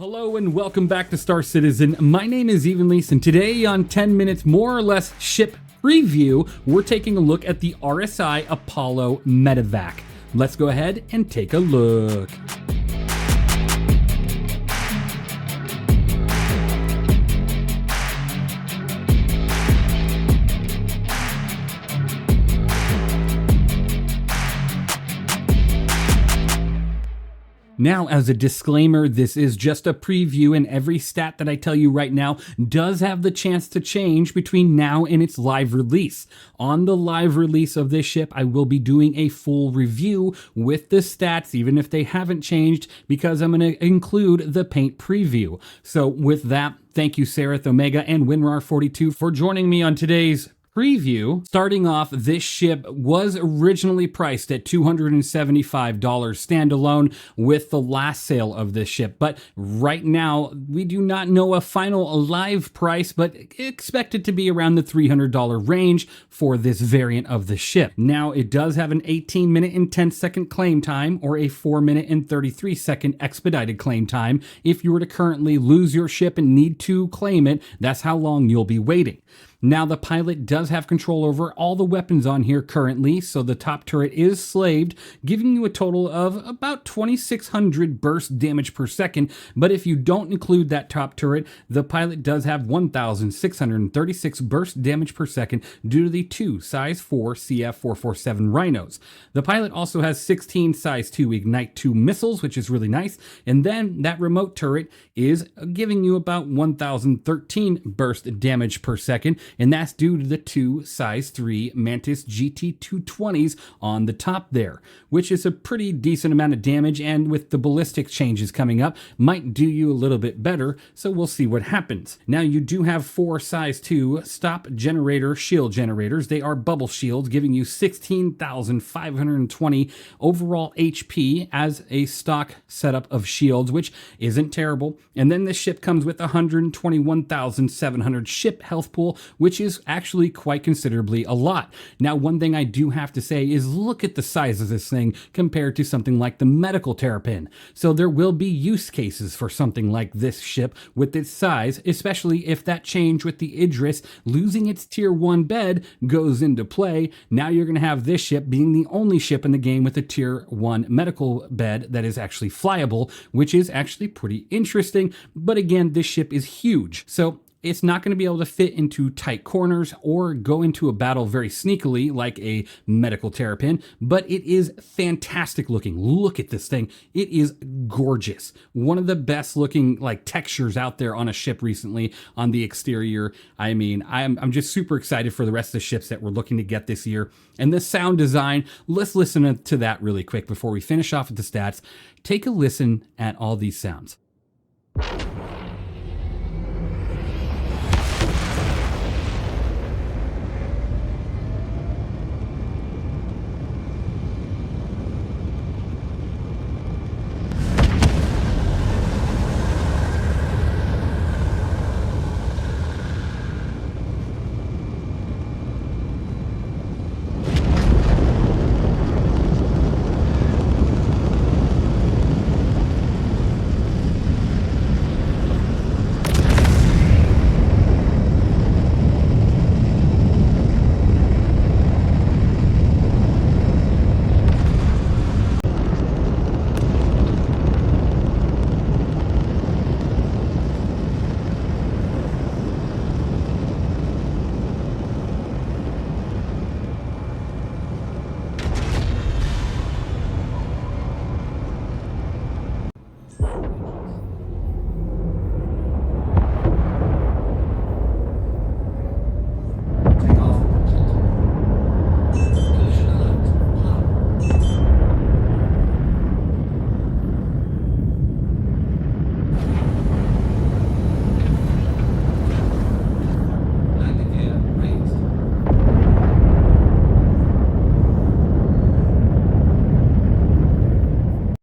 Hello and welcome back to Star Citizen. My name is Evenlease, and today on 10 Minutes More or Less Ship Preview, we're taking a look at the RSI Apollo MEDIVAC. Let's go ahead and take a look. Now, as a disclaimer, this is just a preview, and every stat that I tell you right now does have the chance to change between now and its live release. On the live release of this ship, I will be doing a full review with the stats, even if they haven't changed, because I'm going to include the paint preview. So with that, thank you, Sarah Omega and WinRAR42 for joining me on today's preview. Starting off, this ship was originally priced at $275 standalone with the last sale of this ship, but right now we do not know a final live price, but expect it to be around the $300 range for this variant of the ship. Now, it does have an 18-minute and 10-second claim time, or a 4-minute and 33-second expedited claim time. If you were to currently lose your ship and need to claim it, that's how long you'll be waiting. Now, the pilot does have control over all the weapons on here currently, so the top turret is slaved, giving you a total of about 2,600 burst damage per second, but if you don't include that top turret, the pilot does have 1,636 burst damage per second due to the two size 4 CF447 Rhinos. The pilot also has 16 size 2 Ignite 2 missiles, which is really nice, and then that remote turret is giving you about 1,013 burst damage per second, and that's due to the two size 3 Mantis GT220s on the top there, which is a pretty decent amount of damage, and with the ballistic changes coming up, might do you a little bit better, so we'll see what happens. Now, you do have 4 size 2 stop generator shield generators. They are bubble shields, giving you 16,520 overall HP as a stock setup of shields, which isn't terrible. And then this ship comes with 121,700 ship health pool, which is actually quite considerably a lot. Now, one thing I do have to say is look at the size of this thing compared to something like the medical terrapin. So there will be use cases for something like this ship with its size, especially if that change with the Idris losing its tier 1 bed goes into play. Now you're going to have this ship being the only ship in the game with a tier 1 medical bed that is actually flyable, which is actually pretty interesting. But again, this ship is huge, so it's not going to be able to fit into tight corners or go into a battle very sneakily like a medical terrapin, but it is fantastic looking. Look at this thing. It is gorgeous. One of the best looking textures out there on a ship recently on the exterior. I mean, I'm just super excited for the rest of the ships that we're looking to get this year. And the sound design, let's listen to that really quick before we finish off with the stats. Take a listen at all these sounds.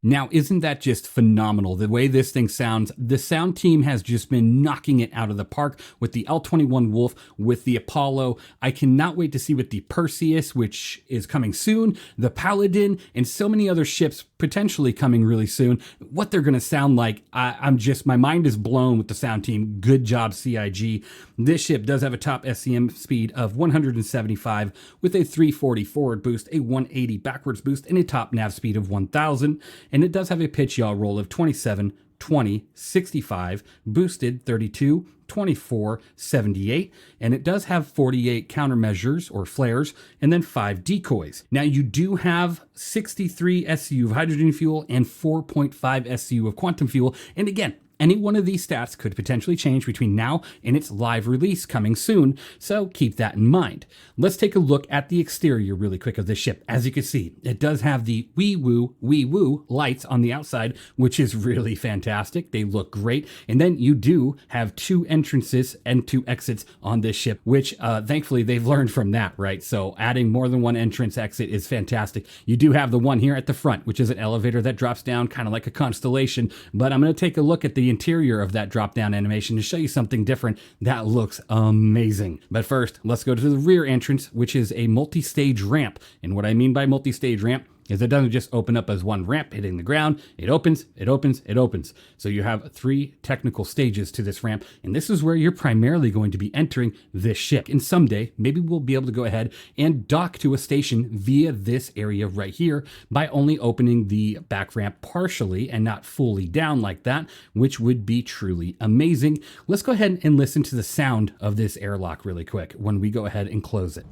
Now, isn't that just phenomenal? The way this thing sounds, the sound team has just been knocking it out of the park with the L-21 Wolf, with the Apollo. I cannot wait to see what the Perseus, which is coming soon, the Paladin, and so many other ships potentially coming really soon, what they're going to sound like. My mind is blown with the sound team. Good job, CIG. This ship does have a top SCM speed of 175 with a 340 forward boost, a 180 backwards boost, and a top nav speed of 1000. And it does have a pitch yaw roll of 27, 20, 65, boosted 32, 24, 78, and it does have 48 countermeasures or flares, and then 5 decoys. Now you do have 63 SCU of hydrogen fuel and 4.5 SCU of quantum fuel, and again, any one of these stats could potentially change between now and its live release coming soon, so keep that in mind. Let's take a look at the exterior really quick of this ship. As you can see, it does have the wee woo lights on the outside, which is really fantastic. They look great. And then you do have 2 entrances and 2 exits on this ship, which thankfully they've learned from that, right? So adding more than one entrance exit is fantastic. You do have the one here at the front, which is an elevator that drops down kind of like a constellation, but I'm going to take a look at the interior of that drop down animation to show you something different that looks amazing. But first, let's go to the rear entrance, which is a multi-stage ramp. And what I mean by multi-stage ramp is it doesn't just open up as one ramp hitting the ground. It opens, it opens, it opens. So you have 3 technical stages to this ramp, and this is where you're primarily going to be entering this ship. And someday, maybe we'll be able to go ahead and dock to a station via this area right here by only opening the back ramp partially and not fully down like that, which would be truly amazing. Let's go ahead and listen to the sound of this airlock really quick when we go ahead and close it.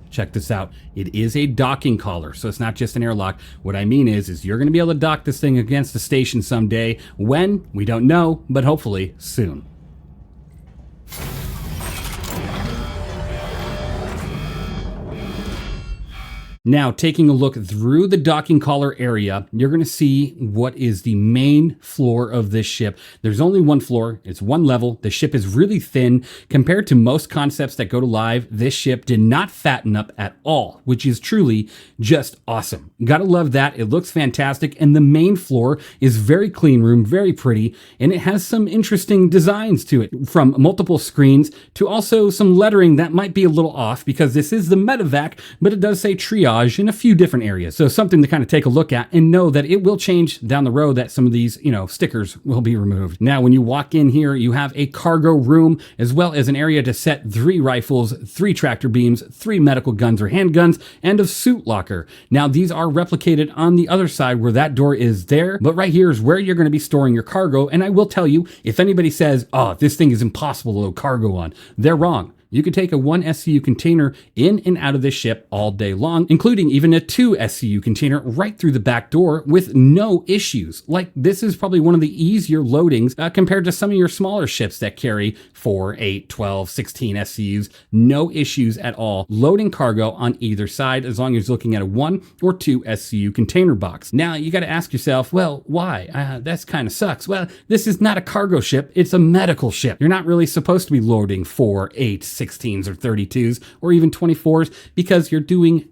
Check this out. It is a docking collar, so it's not just an airlock. What I mean is you're going to be able to dock this thing against the station someday. When? We don't know, but hopefully soon. Now, taking a look through the docking collar area, you're going to see what is the main floor of this ship. There's only one floor. It's one level. The ship is really thin. Compared to most concepts that go to live, this ship did not fatten up at all, which is truly just awesome. Gotta love that. It looks fantastic. And the main floor is very clean room, very pretty, and it has some interesting designs to it, from multiple screens to also some lettering that might be a little off because this is the MEDIVAC, but it does say triage in a few different areas. So something to kind of take a look at and know that it will change down the road, that some of these, stickers will be removed. Now, when you walk in here, you have a cargo room as well as an area to set 3 rifles, 3 tractor beams, 3 medical guns or handguns, and a suit locker. Now, these are replicated on the other side where that door is there, but right here is where you're going to be storing your cargo. And I will tell you, if anybody says, oh, this thing is impossible to load cargo on, they're wrong. You could take a 1 SCU container in and out of this ship all day long, including even a 2 SCU container right through the back door with no issues. Like, this is probably one of the easier loadings compared to some of your smaller ships that carry 4, 8, 12, 16 SCUs. No issues at all loading cargo on either side as long as you're looking at a 1 or 2 SCU container box. Now, you got to ask yourself, well, why? That's kind of sucks. Well, this is not a cargo ship. It's a medical ship. You're not really supposed to be loading 4, 8, 16s or 32s or even 24s because you're doing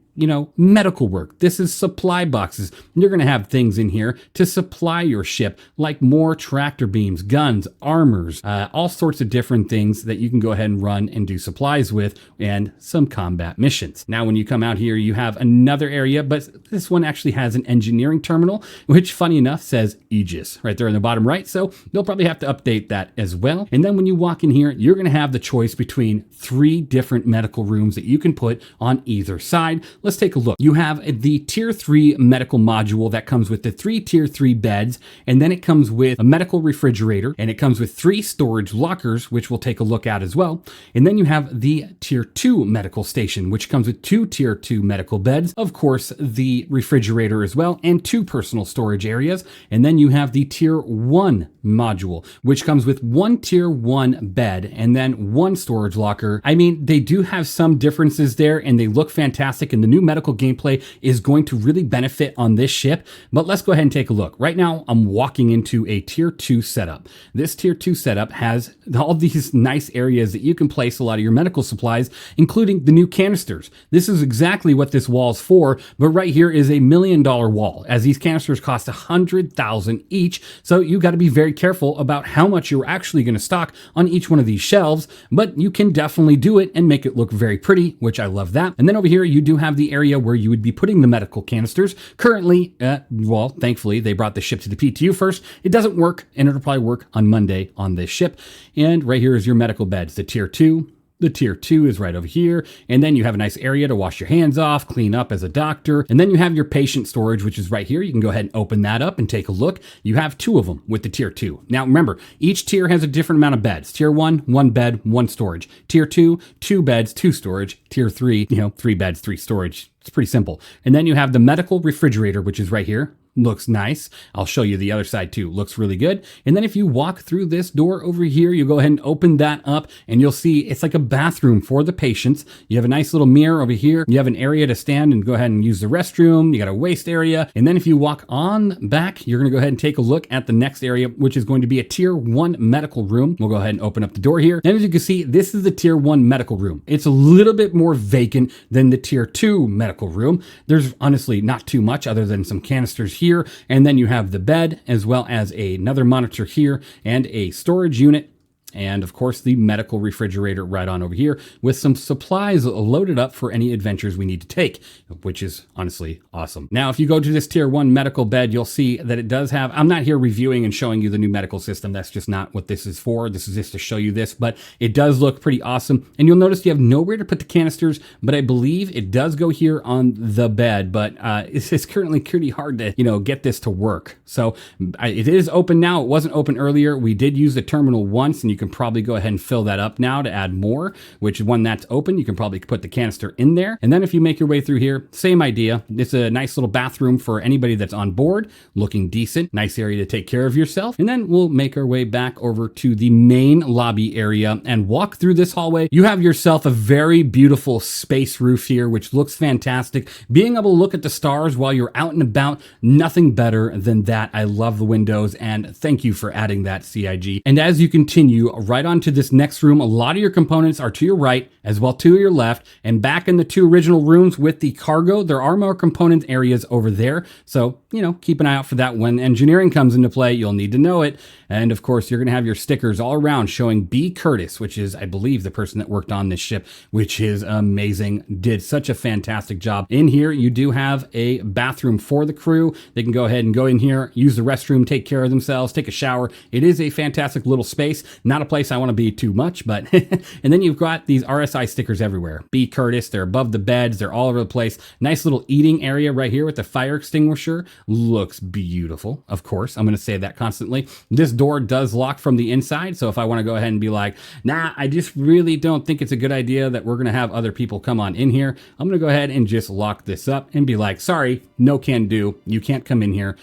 medical work. This is supply boxes. You're going to have things in here to supply your ship, like more tractor beams, guns, armors, all sorts of different things that you can go ahead and run and do supplies with, and some combat missions. Now, when you come out here, you have another area, but this one actually has an engineering terminal, which funny enough says Aegis right there in the bottom right. So you'll probably have to update that as well. And then when you walk in here, you're going to have the choice between 3 different medical rooms that you can put on either side. let's take a look. You have the tier 3 medical module that comes with the 3 tier 3 beds, and then it comes with a medical refrigerator, and it comes with 3 storage lockers, which we'll take a look at as well. And then you have the tier 2 medical station, which comes with 2 tier 2 medical beds, of course, the refrigerator as well, and 2 personal storage areas. And then you have the tier 1 module, which comes with 1 tier 1 bed and then 1 storage locker. I mean, they do have some differences there and they look fantastic, and the new medical gameplay is going to really benefit on this ship. But let's go ahead and take a look. Right now, I'm walking into a tier 2 setup. This tier 2 setup has all these nice areas that you can place a lot of your medical supplies, including the new canisters. This is exactly what this wall is for, but right here is $1 million wall, as these canisters cost $100,000 each. So you got to be very careful about how much you're actually going to stock on each one of these shelves, but you can definitely do it and make it look very pretty, which I love that. And then over here, you do have the area where you would be putting the medical canisters. Currently, well, thankfully, they brought the ship to the PTU first. It doesn't work, and it'll probably work on Monday on this ship. And right here is your medical beds, the tier 2. The tier 2 is right over here. And then you have a nice area to wash your hands off, clean up as a doctor. And then you have your patient storage, which is right here. You can go ahead and open that up and take a look. You have 2 of them with the tier 2. Now remember, each tier has a different amount of beds. Tier 1, 1 bed, 1 storage. Tier 2, 2 beds, 2 storage. Tier 3, 3 beds, 3 storage. It's pretty simple. And then you have the medical refrigerator, which is right here. Looks nice. I'll show you the other side too. Looks really good. And then if you walk through this door over here, you go ahead and open that up and you'll see it's like a bathroom for the patients. You have a nice little mirror over here. You have an area to stand and go ahead and use the restroom. You got a waste area. And then if you walk on back, you're going to go ahead and take a look at the next area, which is going to be a tier 1 medical room. We'll go ahead and open up the door here. And as you can see, this is the tier 1 medical room. It's a little bit more vacant than the tier 2 medical room. There's honestly not too much other than some canisters here. And then you have the bed as well as another monitor here and a storage unit. And of course, the medical refrigerator right on over here with some supplies loaded up for any adventures we need to take, which is honestly awesome. Now, if you go to this tier 1 medical bed, you'll see that it does have, I'm not here reviewing and showing you the new medical system. That's just not what this is for. This is just to show you this, but it does look pretty awesome. And you'll notice you have nowhere to put the canisters, but I believe it does go here on the bed, but it's currently pretty hard to, get this to work. So it is open now. It wasn't open earlier. We did use the terminal once, and you can probably go ahead and fill that up now to add more, which when that's open, you can probably put the canister in there. And then if you make your way through here, same idea. It's a nice little bathroom for anybody that's on board, looking decent, nice area to take care of yourself. And then we'll make our way back over to the main lobby area and walk through this hallway. You have yourself a very beautiful space roof here, which looks fantastic. Being able to look at the stars while you're out and about, nothing better than that. I love the windows, and thank you for adding that, CIG. And as you continue right onto this next room, a lot of your components are to your right as well to your left, and back in the 2 original rooms with the cargo, there are more component areas over there. So, keep an eye out for that. When engineering comes into play, you'll need to know it. And of course, you're going to have your stickers all around showing B. Curtis, which is, I believe, the person that worked on this ship, which is amazing. Did such a fantastic job. In here, you do have a bathroom for the crew. They can go ahead and go in here, use the restroom, take care of themselves, take a shower. It is a fantastic little space. Not a place I want to be too much, but and then you've got these RSI stickers everywhere. B. Curtis, they're above the beds, they're all over the place. Nice little eating area right here with the fire extinguisher. Looks beautiful. Of course, I'm going to say that constantly. This door does lock from the inside, so if I want to go ahead and be like, nah, I just really don't think it's a good idea that we're going to have other people come on in here, I'm going to go ahead and just lock this up and be like, sorry, no can do. You can't come in here.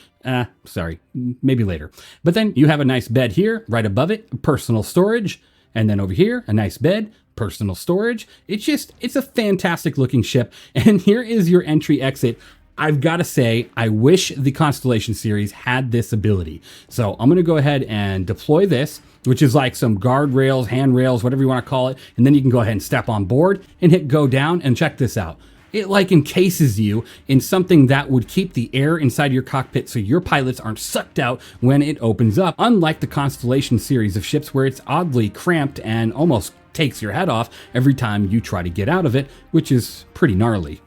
Sorry, maybe later. But then you have a nice bed here, right above it, personal storage. And then over here, a nice bed, personal storage. It's a fantastic looking ship. And here is your entry exit. I've got to say, I wish the Constellation series had this ability. So I'm going to go ahead and deploy this, which is like some guardrails, handrails, whatever you want to call it. And then you can go ahead and step on board and hit go down, and check this out. It like encases you in something that would keep the air inside your cockpit so your pilots aren't sucked out when it opens up. Unlike the Constellation series of ships where it's oddly cramped and almost takes your head off every time you try to get out of it, which is pretty gnarly.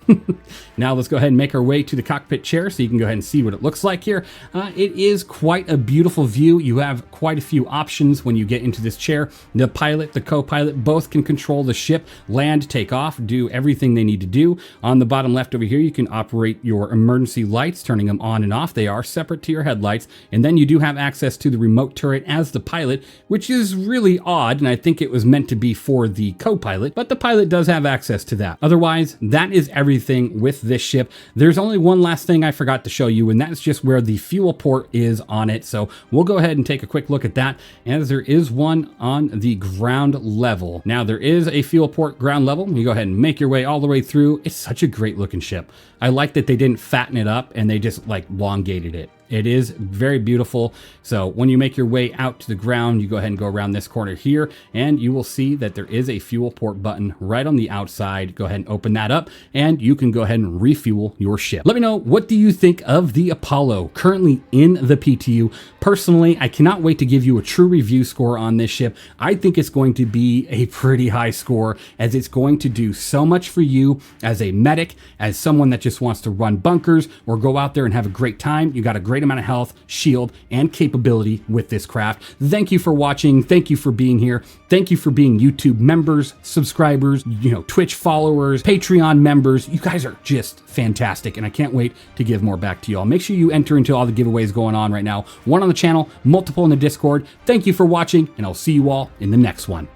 Now let's go ahead and make our way to the cockpit chair so you can go ahead and see what it looks like here. It is quite a beautiful view. You have quite a few options when you get into this chair. The pilot, the co-pilot, both can control the ship, land, take off, do everything they need to do. On the bottom left over here, you can operate your emergency lights, turning them on and off. They are separate to your headlights. And then you do have access to the remote turret as the pilot, which is really odd. And I think it was meant to be for the co-pilot, but the pilot does have access to that. Otherwise, that is everything with this ship. There's only one last thing I forgot to show you, and that's just where the fuel port is on it. So we'll go ahead and take a quick look at that, as there is one on the ground level. Now there is a fuel port ground level. You go ahead and make your way all the way through. It's such a great looking ship. I like that they didn't fatten it up and they just like elongated it. It is very beautiful. So when you make your way out to the ground, you go ahead and go around this corner here, and you will see that there is a fuel port button right on the outside. Go ahead and open that up, and you can go ahead and refuel your ship. Let me know, what do you think of the Apollo currently in the PTU? Personally, I cannot wait to give you a true review score on this ship. I think it's going to be a pretty high score, as it's going to do so much for you as a medic, as someone that just wants to run bunkers or go out there and have a great time. You got a great amount of health, shield, and capability with this craft. Thank you for watching. Thank you for being here. Thank you for being YouTube members, subscribers, Twitch followers, Patreon members. You guys are just fantastic, and I can't wait to give more back to y'all. Make sure you enter into all the giveaways going on right now. One on the channel, multiple in the Discord. Thank you for watching, and I'll see you all in the next one.